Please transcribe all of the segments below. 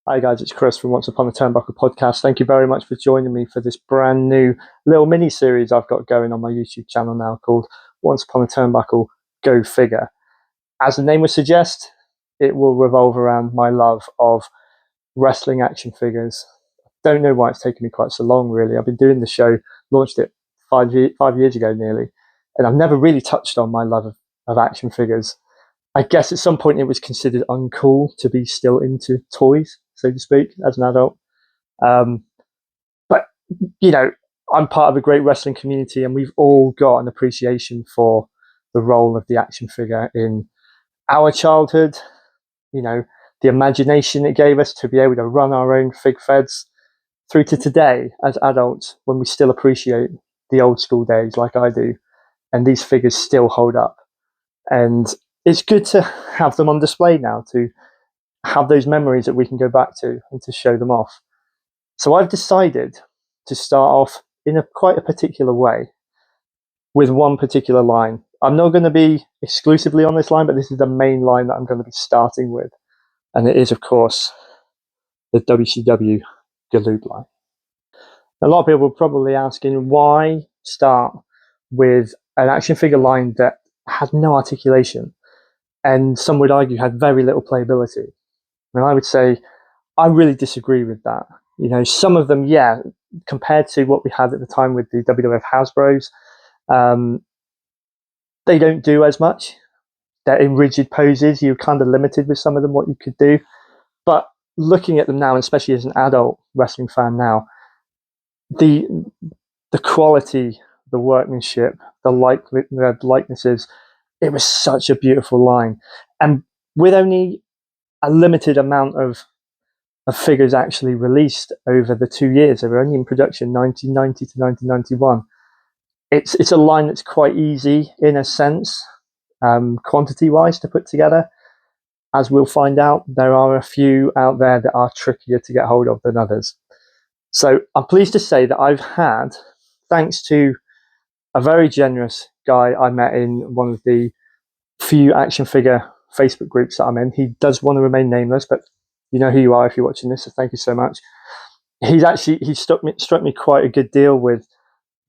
Hi guys, it's Chris from Once Upon a Turnbuckle podcast. Thank you very much for joining me for this brand new little mini series I've got going on my YouTube channel now called Once Upon a Turnbuckle Go Figure. As the name would suggest, it will revolve around my love of wrestling action figures. Don't know why it's taken me quite so long, really. I've been doing the show, launched it 5 years ago nearly, and I've never really touched on my love of action figures. I guess at some point it was considered uncool to be still into toys, so to speak, as an adult. But, you know, I'm part of a great wrestling community and we've all got an appreciation for the role of the action figure in our childhood, the imagination it gave us to be able to run our own fig feds through to today as adults when we still appreciate the old school days like I do. And these figures still hold up. And it's good to have them on display now, to have those memories that we can go back to and to show them off. So I've decided to start off in quite a particular way with one particular line. I'm not going to be exclusively on this line, but this is the main line that I'm going to be starting with. And it is, of course, the WCW Galoob line. A lot of people are probably asking, why start with an action figure line that had no articulation? And some would argue had very little playability. And I would say I really disagree with that. Some of them, compared to what we had at the time with the WWF Hasbros, they don't do as much. They're in rigid poses. You're kind of limited with some of them what you could do. But looking at them now, especially as an adult wrestling fan now, the quality, the workmanship, the likenesses, it was such a beautiful line. And with only a limited amount of figures actually released over the 2 years, they were only in production 1990 to 1991. It's a line that's quite easy in a sense, quantity-wise, to put together. As we'll find out, there are a few out there that are trickier to get hold of than others. So I'm pleased to say that I've had, thanks to a very generous guy I met in one of the few action figure Facebook groups that I'm in. He does want to remain nameless, but you know who you are if you're watching this, so thank you so much. He struck me quite a good deal with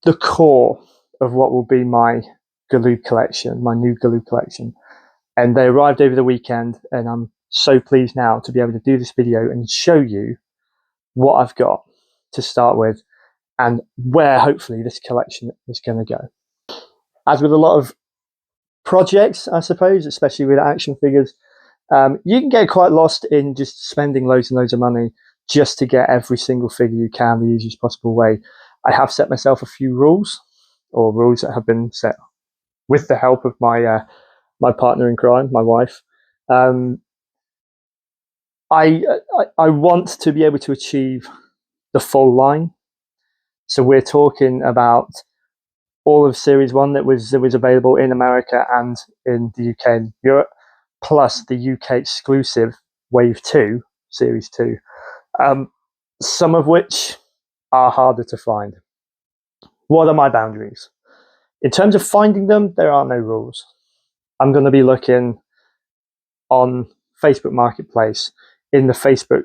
the core of what will be my Galoob collection, my new Galoob collection. And they arrived over the weekend, and I'm so pleased now to be able to do this video and show you what I've got to start with and where hopefully this collection is going to go. As with a lot of projects, I suppose, especially with action figures, you can get quite lost in just spending loads and loads of money just to get every single figure you can the easiest possible way. I have set myself a few rules that have been set with the help of my my partner in crime, my wife. I want to be able to achieve the full line. So we're talking about all of Series 1 that was available in America and in the UK and Europe, plus the UK exclusive Wave 2, Series 2, some of which are harder to find. What are my boundaries? In terms of finding them, there are no rules. I'm going to be looking on Facebook Marketplace, in the Facebook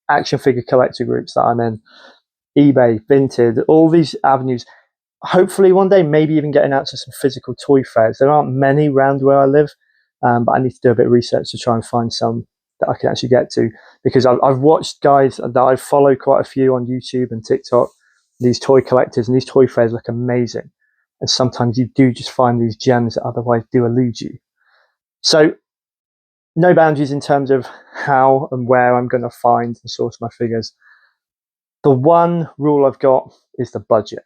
action figure collector groups that I'm in, eBay, Vinted, all these avenues. Hopefully one day, maybe even getting out to some physical toy fairs. There aren't many around where I live, but I need to do a bit of research to try and find some that I can actually get to, because I've watched guys that I follow, quite a few on YouTube and TikTok, these toy collectors, and these toy fairs look amazing. And sometimes you do just find these gems that otherwise do elude you. So no boundaries in terms of how and where I'm going to find and source my figures. The one rule I've got is the budget.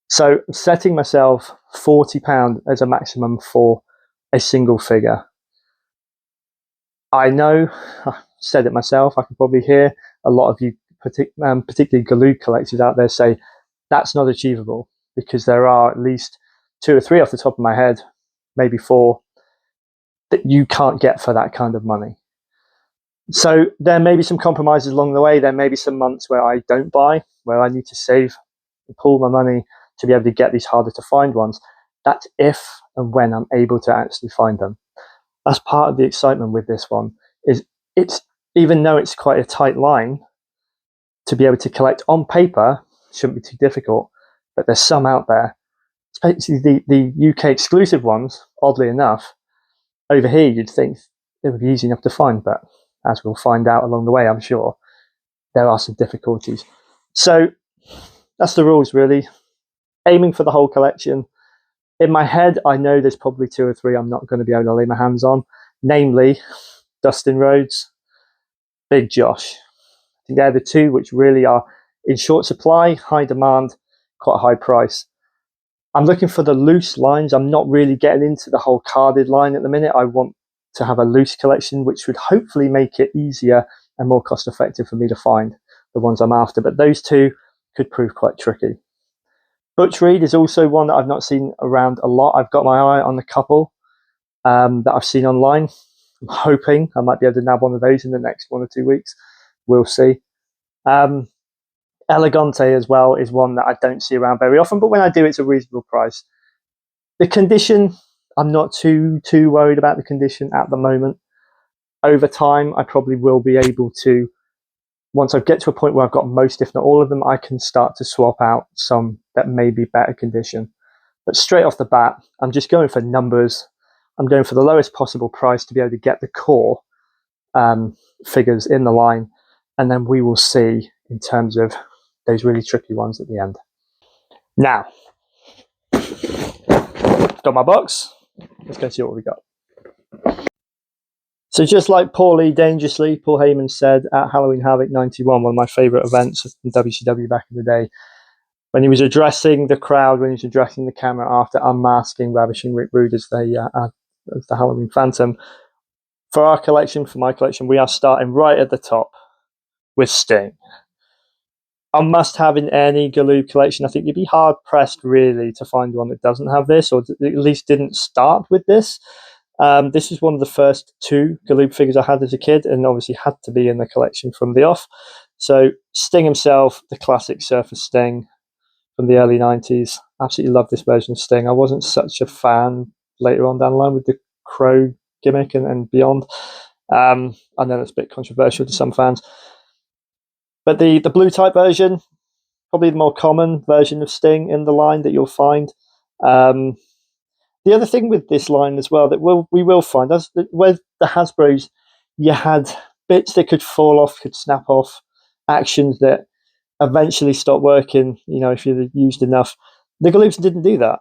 So setting myself £40 as a maximum for a single figure. I know, I said it myself, I can probably hear a lot of you, particularly Galoob collectors out there, say that's not achievable, because there are at least 2 or 3 off the top of my head, maybe 4, that you can't get for that kind of money. So there may be some compromises along the way. There may be some months where I don't buy, where I need to save and pool my money to be able to get these harder to find ones. That's if and when I'm able to actually find them. That's part of the excitement with this one, is it's even though it's quite a tight line, to be able to collect on paper shouldn't be too difficult. But there's some out there, especially the UK exclusive ones, oddly enough. Over here, you'd think it would be easy enough to find, but as we'll find out along the way, I'm sure, there are some difficulties. So that's the rules, really. Aiming for the whole collection. In my head, I know there's probably 2 or 3 I'm not going to be able to lay my hands on, namely Dustin Rhodes, Big Josh. I think they're the 2 which really are in short supply, high demand, quite a high price. I'm looking for the loose lines. I'm not really getting into the whole carded line at the minute. I want to have a loose collection, which would hopefully make it easier and more cost effective for me to find the ones I'm after. But those 2 could prove quite tricky. Butch Reed is also one that I've not seen around a lot. I've got my eye on a couple that I've seen online. I'm hoping I might be able to nab one of those in the next 1 or 2 weeks. We'll see. Elegante as well is one that I don't see around very often, but when I do, it's a reasonable price. The condition, I'm not too worried about the condition at the moment. Over time, I probably will be able to, once I get to a point where I've got most, if not all of them, I can start to swap out some that may be better condition. But straight off the bat, I'm just going for numbers. I'm going for the lowest possible price to be able to get the core figures in the line, and then we will see in terms of those really tricky ones at the end. Now, got my box. Let's go see what we got. So just like Paulie Dangerously, Paul Heyman said at Halloween Havoc 91, one of my favourite events in WCW back in the day, when he was addressing the crowd, when he was addressing the camera after unmasking Ravishing Rick Rude as the Halloween Phantom. For our collection, for my collection, we are starting right at the top with Sting. A must-have in any Galoob collection. I think you'd be hard-pressed, really, to find one that doesn't have this, or at least didn't start with this. This is one of the first 2 Galoob figures I had as a kid, and obviously had to be in the collection from the off. So Sting himself, the classic Surfer Sting from the early 90s. Absolutely love this version of Sting. I wasn't such a fan later on down the line with the Crow gimmick and beyond. I know that's a bit controversial to some fans. But the blue type version, probably the more common version of Sting in the line that you'll find. The other thing with this line as well that we will find, as with the Hasbros, you had bits that could fall off, could snap off, actions that eventually stopped working, if you used enough. The Galoobs didn't do that.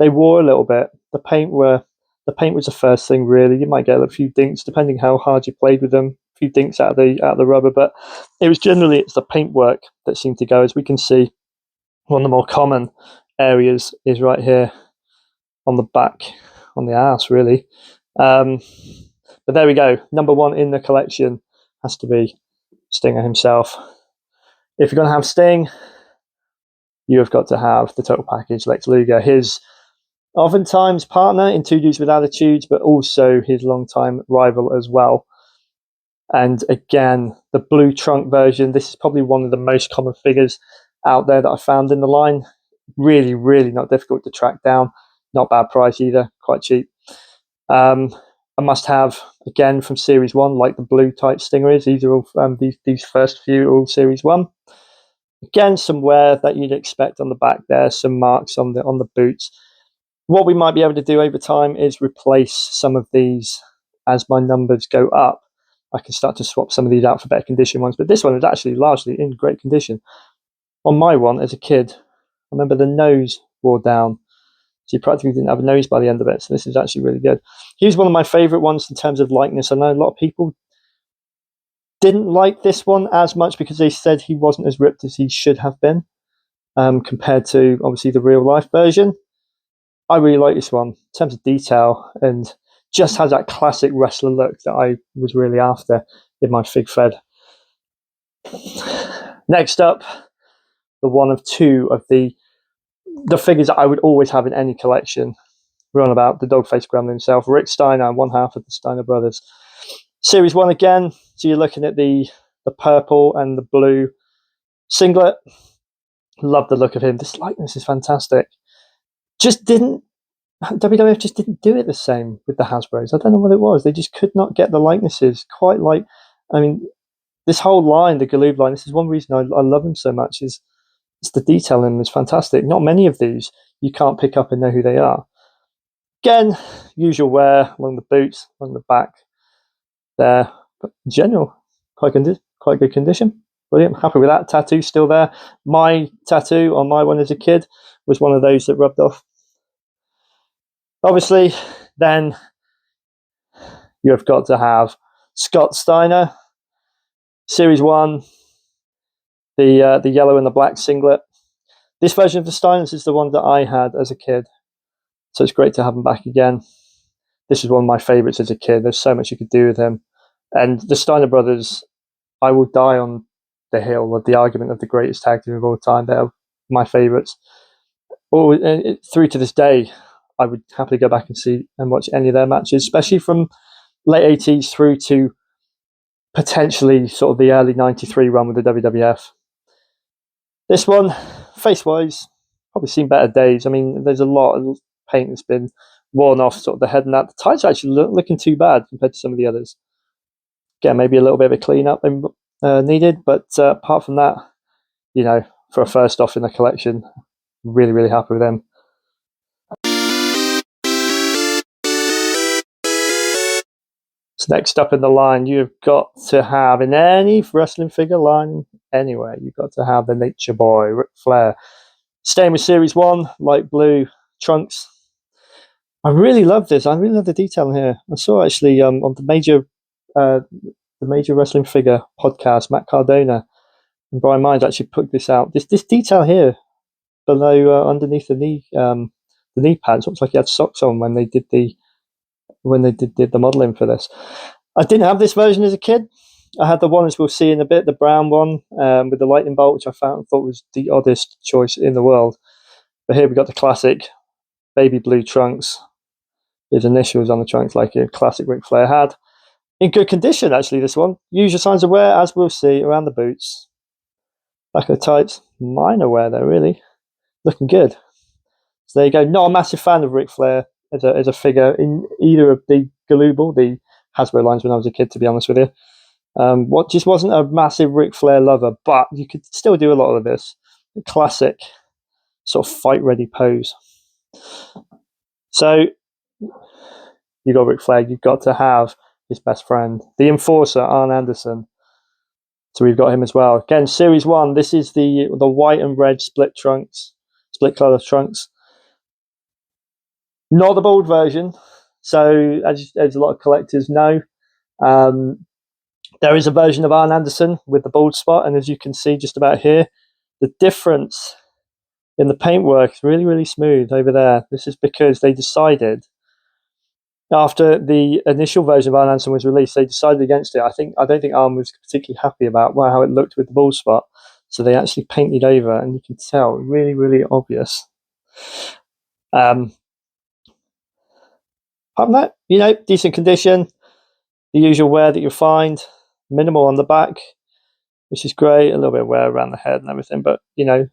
They wore a little bit. The paint was the first thing, really. You might get a few dinks, depending how hard you played with them. Few dinks out of the rubber, but it's the paintwork that seemed to go. As we can see, one of the more common areas is right here on the back, on the arse, really. But there we go. Number 1 in the collection has to be Stinger himself. If you're going to have Sting, you have got to have the total package. Lex Luger, his oftentimes partner in 2 Dudes with Attitudes, but also his longtime rival as well. And again, the blue trunk version, this is probably one of the most common figures out there that I found in the line. Really, really not difficult to track down. Not bad price either, quite cheap. A must-have, again, from Series 1, like the blue type Stinger is. These are all, these first few are all Series 1. Again, some wear that you'd expect on the back there, some marks on the boots. What we might be able to do over time is replace some of these as my numbers go up. I can start to swap some of these out for better condition ones, but this one is actually largely in great condition. On my one, as a kid, I remember the nose wore down, so you practically didn't have a nose by the end of it, so this is actually really good. Here's one of my favourite ones in terms of likeness. I know a lot of people didn't like this one as much because they said he wasn't as ripped as he should have been, compared to, obviously, the real-life version. I really like this one in terms of detail, and just has that classic wrestler look that I was really after in my Fig Fed. Next up, the one of 2 of the figures that I would always have in any collection. We're on about the Dogface Gremlin himself, Rick Steiner, one half of the Steiner brothers. Series 1 again, so you're looking at the purple and the blue singlet. Love the look of him. This likeness is fantastic. WWF just didn't do it the same with the Hasbros. I don't know what it was. They just could not get the likenesses quite like I mean, this whole line, the Galoob line, this is one reason I love them so much. Is the detail in them is fantastic. Not many of these you can't pick up and know who they are. Again, usual wear along the boots, along the back there, but in general, quite good condition. Brilliant, happy with that. Tattoo still there. My tattoo on my one as a kid was one of those that rubbed off. Obviously, then you have got to have Scott Steiner, Series 1, the yellow and the black singlet. This version of the Steiners is the one that I had as a kid, so it's great to have him back again. This is one of my favourites as a kid. There's so much you could do with him. And the Steiner brothers, I will die on the hill of the argument of the greatest tag team of all time. They're my favourites. Through to this day, I would happily go back and see and watch any of their matches, especially from late 80s through to potentially sort of the early 93 run with the WWF. This one, face-wise, probably seen better days. I mean, there's a lot of paint that's been worn off sort of the head and that. The tights are actually looking too bad compared to some of the others. Again, maybe a little bit of a clean-up needed, but apart from that, you know, for a first off in the collection, really, really happy with them. So next up in the line, you've got to have, in any wrestling figure line anywhere, you've got to have the Nature Boy, Ric Flair. Staying with Series 1, light blue trunks. I really love this. I really love the detail in here. I saw actually on the major wrestling figure podcast, Matt Cardona and Brian Mines actually put this out. This detail here below underneath the knee pads looks like he had socks on when they did the modelling for this. I didn't have this version as a kid. I had the one, as we'll see in a bit, the brown one with the lightning bolt, which I thought was the oddest choice in the world. But here we got the classic baby blue trunks. His initials on the trunks, like a classic Ric Flair had. In good condition, actually, this one. Usual signs of wear, as we'll see, around the boots. Back of the tights, minor wear though, really. Looking good. So there you go. Not a massive fan of Ric Flair as a figure in either of the Galoob or the Hasbro lines when I was a kid, to be honest with you. What just wasn't a massive Ric Flair lover, but you could still do a lot of this. The classic sort of fight-ready pose. So you got Ric Flair, you've got to have his best friend, the Enforcer, Arn Anderson. So we've got him as well. Again, Series 1, this is the white and red split colour trunks. Not the bald version. So as a lot of collectors know, there is a version of Arn Anderson with the bald spot, and as you can see just about here, the difference in the paintwork is really, really smooth over there. This is because they decided, after the initial version of Arn Anderson was released, they decided against it. I don't think Arn was particularly happy about how it looked with the bald spot, so they actually painted over, and you can tell, really, really obvious. Apart from that, you know, decent condition, the usual wear that you'll find, minimal on the back, which is great, a little bit of wear around the head and everything, but, you know,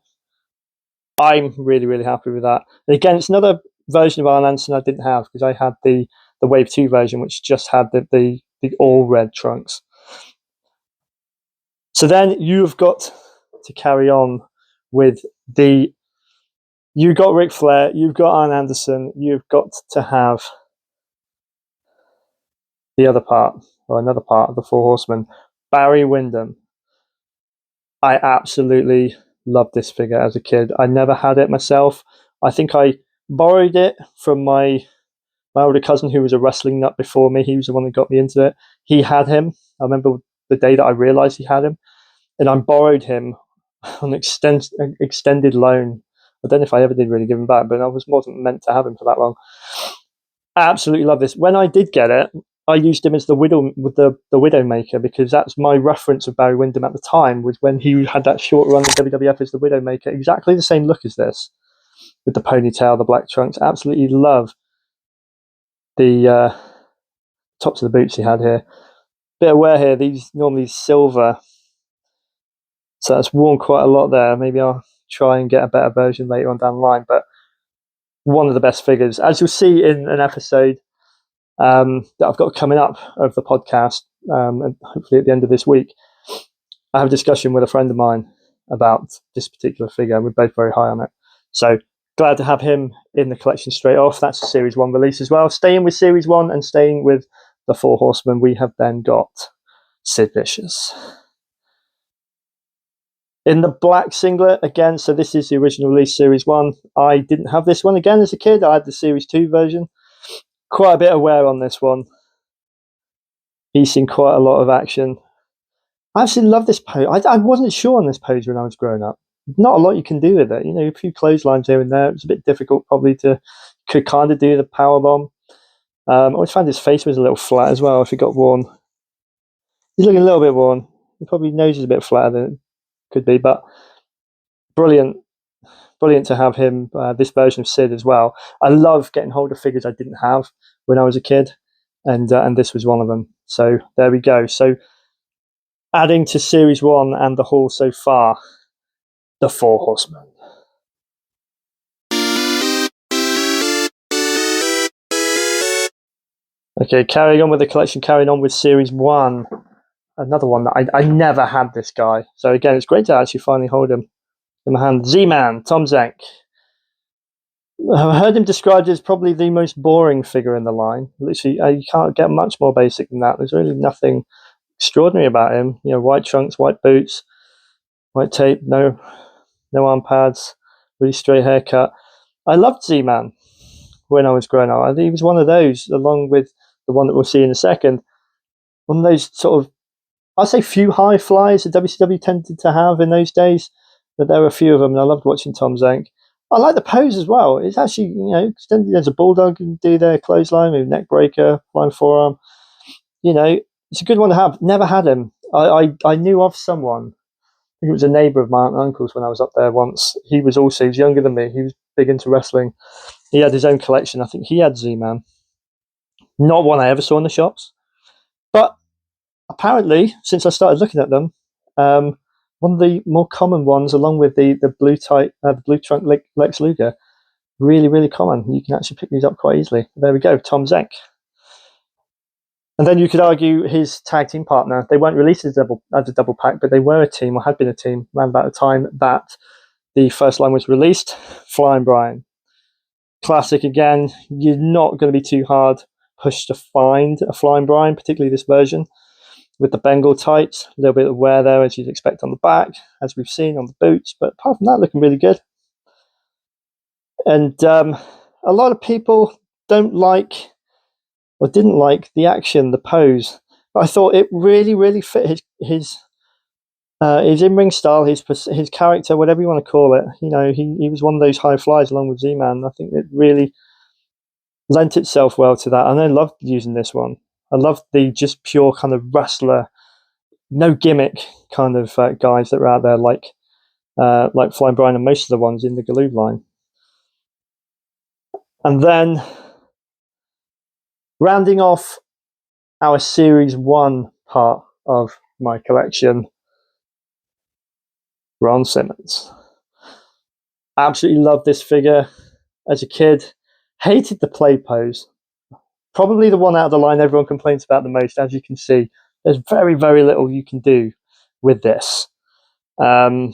I'm really, really happy with that. And again, it's another version of Arn Anderson I didn't have, because I had the Wave 2 version, which just had the all red trunks. So then you've got to carry on with you got Ric Flair, you've got Arn Anderson, you've got to have the other part, or another part of the Four Horsemen, Barry Windham. I absolutely loved this figure as a kid. I never had it myself. I think I borrowed it from my older cousin, who was a wrestling nut before me. He was the one that got me into it. He had him. I remember the day that I realised he had him, and I borrowed him on extended loan. I don't know if I ever did really give him back, but I wasn't meant to have him for that long. I absolutely love this. When I did get it, I used him as the Widowmaker, because that's my reference of Barry Windham at the time, was when he had that short run in WWF as the Widowmaker. Exactly the same look as this, with the ponytail, the black trunks. Absolutely love the tops of the boots he had here. Bit of wear here. These normally silver, so that's worn quite a lot there. Maybe I'll try and get a better version later on down the line, but one of the best figures. As you'll see in an episode that I've got coming up of the podcast, and hopefully at the end of this week, I have a discussion with a friend of mine about this particular figure. We're both very high on it. So glad to have him in the collection straight off. That's a Series 1 release as well. Staying with Series 1 and staying with the Four Horsemen, we have then got Sid Vicious. In the black singlet, again, so this is the original release, Series 1. I didn't have this one again as a kid. I had the Series 2 version. Quite a bit of wear on this one. He's seen quite a lot of action. I actually love this pose. I wasn't sure on this pose when I was growing up. Not a lot you can do with it. A few clotheslines here and there. It's a bit difficult probably could kind of do the power bomb. I always found his face was a little flat as well if it got worn. He's looking a little bit worn. He probably nose is a bit flatter than it could be, but brilliant to have him, this version of Sid as well. I love getting hold of figures I didn't have when I was a kid, and this was one of them. So there we go. So adding to Series 1 and the haul so far, the Four Horsemen. Okay, carrying on with the collection, carrying on with Series 1. Another one that I never had this guy. So again, it's great to actually finally hold him in my hand. Z-Man, Tom Zenk. I've heard him described as probably the most boring figure in the line. Literally, you can't get much more basic than that. There's really nothing extraordinary about him. White trunks, white boots, white tape, no arm pads, really straight haircut. I loved Z-Man when I was growing up. I think he was one of those, along with the one that we'll see in a second, one of those sort of, I'd say, few high flyers that WCW tended to have in those days, but there were a few of them, and I loved watching Tom Zenk. I like the pose as well. It's actually, extended as a bulldog. You can do their clothesline, maybe neck breaker, flying forearm. It's a good one to have. Never had him. I knew of someone. I think it was a neighbour of my aunt and uncle's when I was up there once. He was younger than me. He was big into wrestling. He had his own collection. I think he had Z-Man. Not one I ever saw in the shops. But apparently, since I started looking at them, one of the more common ones, along with the blue trunk Lex Luger, really, really common. You can actually pick these up quite easily. There we go, Tom Zenk. And then you could argue his tag team partner. They weren't released as a double pack, but they were a team, or had been a team, around about the time that the first line was released. Flying Brian. Classic again. You're not going to be too hard pushed to find a Flying Brian, particularly this version, with the Bengal tights. A little bit of wear there, as you'd expect on the back, as we've seen on the boots. But apart from that, looking really good. And a lot of people didn't like the action, the pose. But I thought it really, really fit his in-ring style, his character, whatever you want to call it. He was one of those high flyers along with Z-Man. I think it really lent itself well to that. And I loved using this one. I loved the just pure kind of wrestler, no gimmick kind of guys that were out there like Flying Brian and most of the ones in the Galoob line. And then rounding off our Series 1 part of my collection, Ron Simmons. Absolutely loved this figure as a kid. Hated the play pose. Probably the one out of the line everyone complains about the most. As you can see, there's very, very little you can do with this. I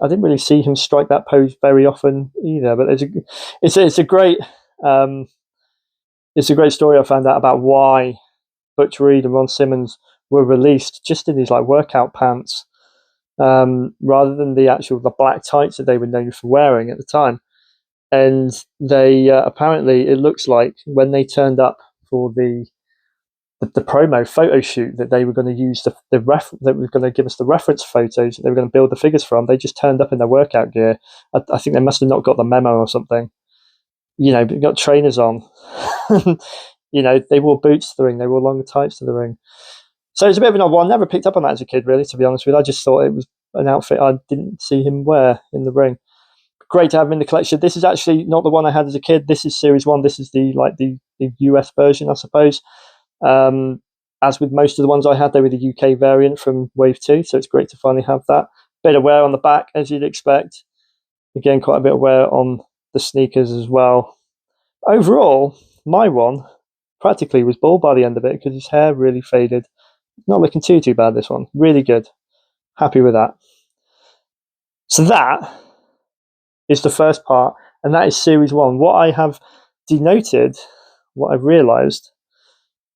didn't really see him strike that pose very often either. But it's a great story I found out about why Butch Reed and Ron Simmons were released just in these workout pants, rather than the black tights that they were known for wearing at the time. And they apparently, it looks like, when they turned up for the promo photo shoot that they were going to use that were going to give us the reference photos that they were going to build the figures from, they just turned up in their workout gear. I think they must have not got the memo or something. Got trainers on. They wore boots to the ring. They wore longer tights to the ring. So it's a bit of an odd one. I never picked up on that as a kid, really, to be honest with you. I just thought it was an outfit I didn't see him wear in the ring. Great to have him in the collection. This is actually not the one I had as a kid. This is Series 1. This is the US version, I suppose. As with most of the ones I had, they were the UK variant from Wave 2, so it's great to finally have that. Bit of wear on the back, as you'd expect. Again, quite a bit of wear on the sneakers as well. Overall, my one practically was bald by the end of it because his hair really faded Not looking too bad, this one. Really good. Happy with that. So that is the first part, and that is Series 1. What I have denoted, what I've realised,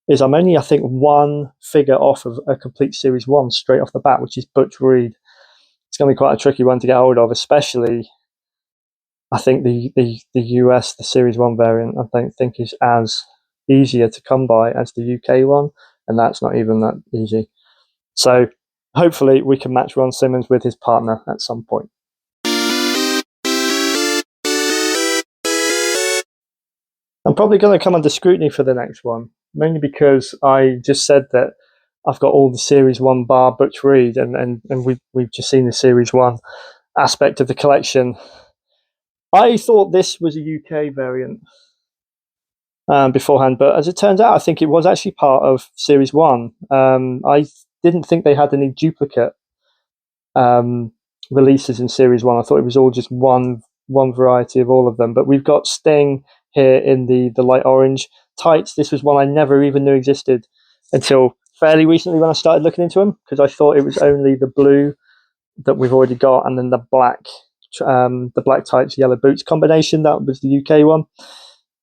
is I'm only, I think, one figure off of a complete Series 1 straight off the bat, which is Butch Reed. It's going to be quite a tricky one to get hold of, especially, I think, the US, the Series 1 variant, I don't think is as easier to come by as the UK one, and that's not even that easy. So hopefully we can match Ron Simmons with his partner at some point. I'm probably going to come under scrutiny for the next one, mainly because I just said that I've got all the Series 1 bar Butch Reed, and we've just seen the Series 1 aspect of the collection. I thought this was a UK variant beforehand, but as it turns out, I think it was actually part of Series 1. I didn't think they had any duplicate releases in Series 1. I thought it was all just one variety of all of them, but we've got Sting here in the light orange tights. This was one I never even knew existed until fairly recently when I started looking into them, because I thought it was only the blue that we've already got, and then the black tights, yellow boots combination. That was the UK one.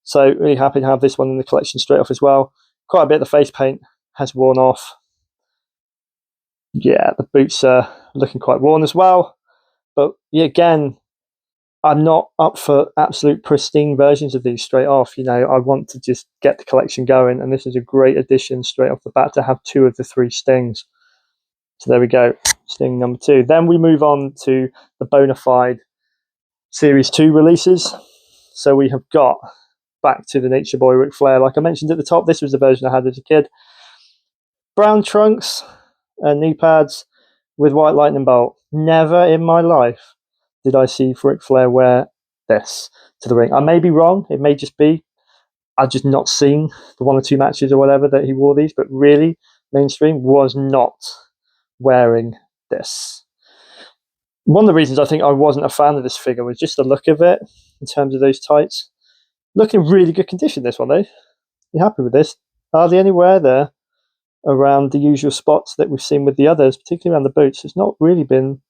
So really happy to have this one in the collection straight off as well. Quite a bit of the face paint has worn off. Yeah, the boots are looking quite worn as well. But yeah, again, I'm not up for absolute pristine versions of these straight off. You know, I want to just get the collection going, and this is a great addition straight off the bat to have 2 of the 3 Stings. So there we go, Sting number 2. Then we move on to the bona fide Series 2 releases. So we have got back to the Nature Boy Ric Flair. Like I mentioned at the top, this was the version I had as a kid. Brown trunks and knee pads with white lightning bolt. Never in my life did I see Ric Flair wear this to the ring. I may be wrong. It may just be I've just not seen the 1 or 2 matches or whatever that he wore these, but really, mainstream was not wearing this. One of the reasons I think I wasn't a fan of this figure was just the look of it in terms of those tights. Looking in really good condition, this one, though. You happy with this? Hardly any wear there around the usual spots that we've seen with the others, particularly around the boots. It's not really been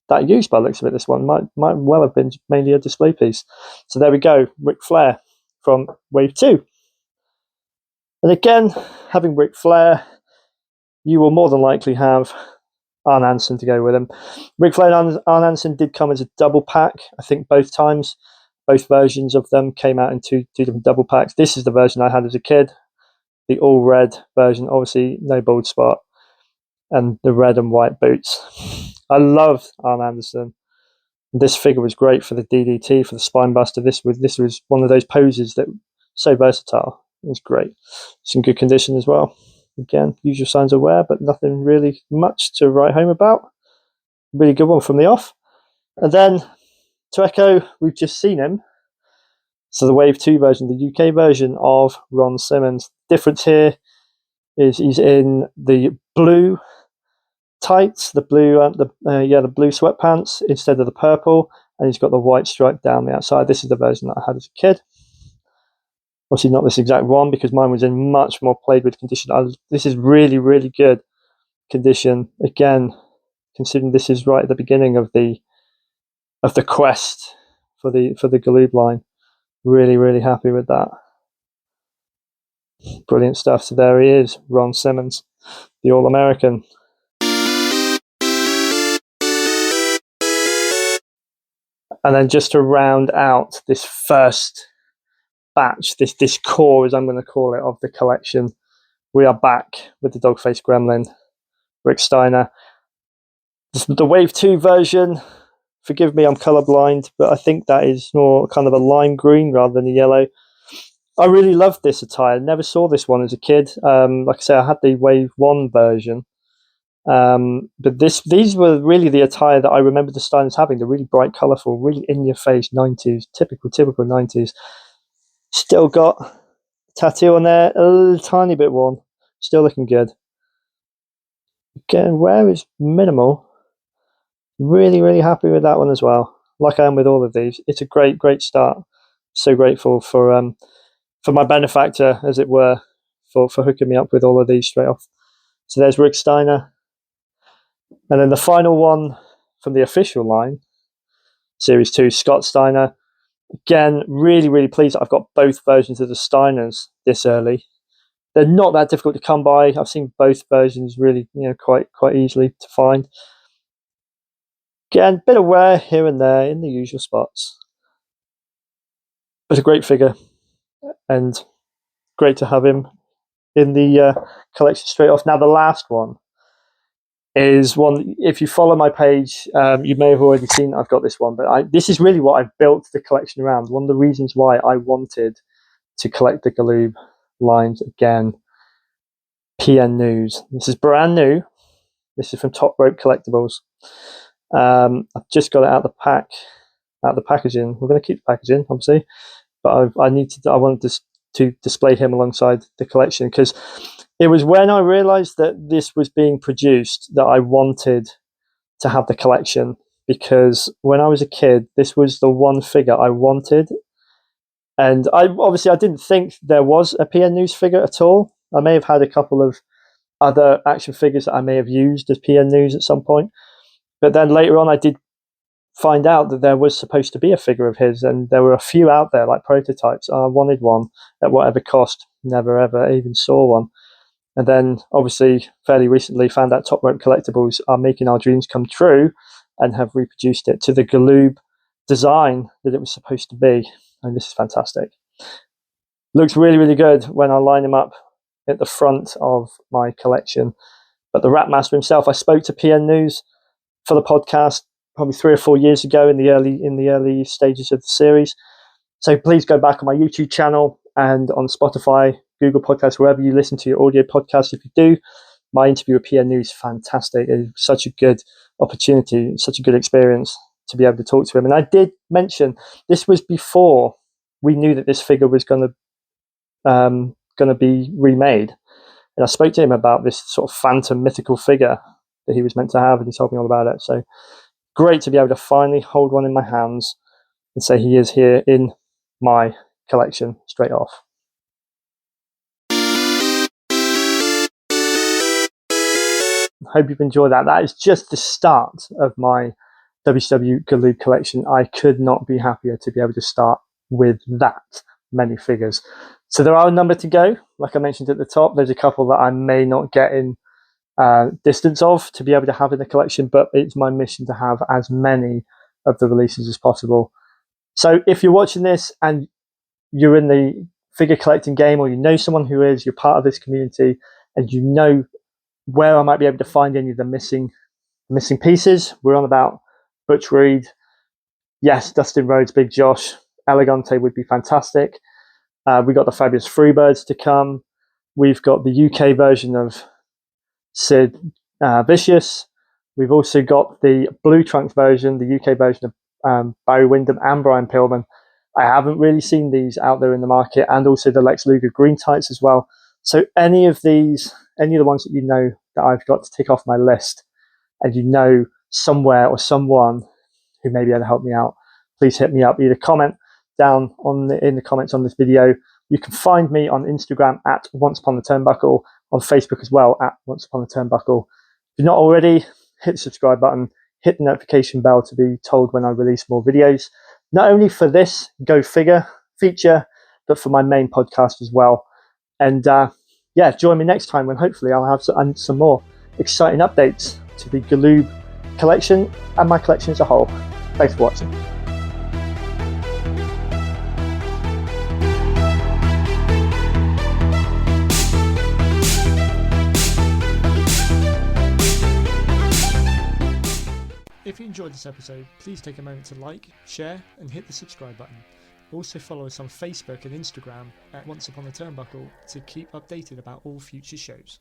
that used by the looks of it. This one might well have been mainly a display piece. So there we go, Ric Flair from Wave 2. And again, having Ric Flair, you will more than likely have Arn Anderson to go with him. Ric Flair and Arn Anderson did come as a double pack, I think both times. Both versions of them came out in two different double packs. This is the version I had as a kid, the all red version, obviously no bald spot, and the red and white boots. I loved Arn Anderson. This figure was great for the DDT, for the spine buster. This was one of those poses that was so versatile. It was great. It's in good condition as well. Again, usual signs of wear, but nothing really much to write home about. Really good one from the off. And then to echo, we've just seen him. So the Wave 2 version, the UK version of Ron Simmons. Difference here is he's in the blue tights, the blue sweatpants instead of the purple, and he's got the white stripe down the outside. This is the version that I had as a kid. Obviously not this exact one, because mine was in much more played with condition. This is really, really good condition. Again, considering this is right at the beginning of the quest for the Galoob line. Really, really happy with that. Brilliant stuff. So there he is, Ron Simmons, the All-American. And then just to round out this first batch, this core, as I'm going to call it, of the collection, we are back with the Dogface Gremlin, Rick Steiner. The Wave 2 version, forgive me, I'm colorblind, but I think that is more kind of a lime green rather than a yellow. I really loved this attire. Never saw this one as a kid. Like I say, I had the Wave 1 version. But these were really the attire that I remember the Steiners having, the really bright, colourful, really in-your-face 90s, typical 90s. Still got a tattoo on there, a little tiny bit worn. Still looking good. Again, wear is minimal. Really, really happy with that one as well. Like I am with all of these. It's a great, great start. So grateful for my benefactor, as it were, for hooking me up with all of these straight off So there's Rick Steiner. And then the final one from the official line, Series 2, Scott Steiner. Again, really, really pleased that I've got both versions of the Steiners this early. They're not that difficult to come by. I've seen both versions really, quite easily to find. Again, bit of wear here and there in the usual spots. But a great figure, and great to have him in the collection straight off. Now, the last one is one, if you follow my page, you may have already seen I've got this one, but this is really what I've built the collection around. One of the reasons why I wanted to collect the Galoob lines again. PN News. This is brand new. This is from Top Rope Collectibles. I've just got it out of the packaging. We're going to keep the packaging, obviously, but I wanted to display him alongside the collection, because it was when I realized that this was being produced that I wanted to have the collection, because when I was a kid, this was the one figure I wanted. And I didn't think there was a PN News figure at all. I may have had a couple of other action figures that I may have used as PN News at some point. But then later on, I did find out that there was supposed to be a figure of his, and there were a few out there, like prototypes. I wanted one at whatever cost. Never, ever even saw one. And then, obviously, fairly recently found out Top Rope Collectibles are making our dreams come true and have reproduced it to the Galoob design that it was supposed to be. And this is fantastic. Looks really, really good when I line him up at the front of my collection. But the Rat Master himself, I spoke to PN News for the podcast probably 3 or 4 years ago in the early stages of the series. So please go back on my YouTube channel and on Spotify, Google Podcasts, wherever you listen to your audio podcasts. If you do, my interview with PN News, fantastic. It was such a good opportunity, such a good experience to be able to talk to him. And I did mention this was before we knew that this figure was going to be remade. And I spoke to him about this sort of phantom mythical figure that he was meant to have, and he told me all about it. So great to be able to finally hold one in my hands and say he is here in my collection straight off. Hope you've enjoyed that. That is just the start of my WCW Galoob collection. I could not be happier to be able to start with that many figures. So there are a number to go. Like I mentioned at the top, there's a couple that I may not get in distance of to be able to have in the collection, but it's my mission to have as many of the releases as possible. So if you're watching this and you're in the figure collecting game, or you know someone who is, you're part of this community, and you know where I might be able to find any of the missing pieces, we're on about Butch Reed, yes, Dustin Rhodes, Big Josh, Elegante would be fantastic. We got the fabulous Freebirds to come. We've got the UK version of Sid Vicious. We've also got the Blue Trunks version, the UK version of Barry Windham and Brian Pillman. I haven't really seen these out there in the market, and also the Lex Luger green tights as well. So any of the ones that you know that I've got to tick off my list, and you know somewhere or someone who may be able to help me out, please hit me up. Either comment down in the comments on this video. You can find me on Instagram at Once Upon the Turnbuckle, on Facebook as well at Once Upon the Turnbuckle. If you're not already, hit the subscribe button, hit the notification bell to be told when I release more videos, not only for this Go Figure feature, but for my main podcast as well. And join me next time when hopefully I'll have some more exciting updates to the Galoob collection and my collection as a whole. Thanks for watching. If you enjoyed this episode, please take a moment to like, share, and hit the subscribe button. Also follow us on Facebook and Instagram at Once Upon the Turnbuckle to keep updated about all future shows.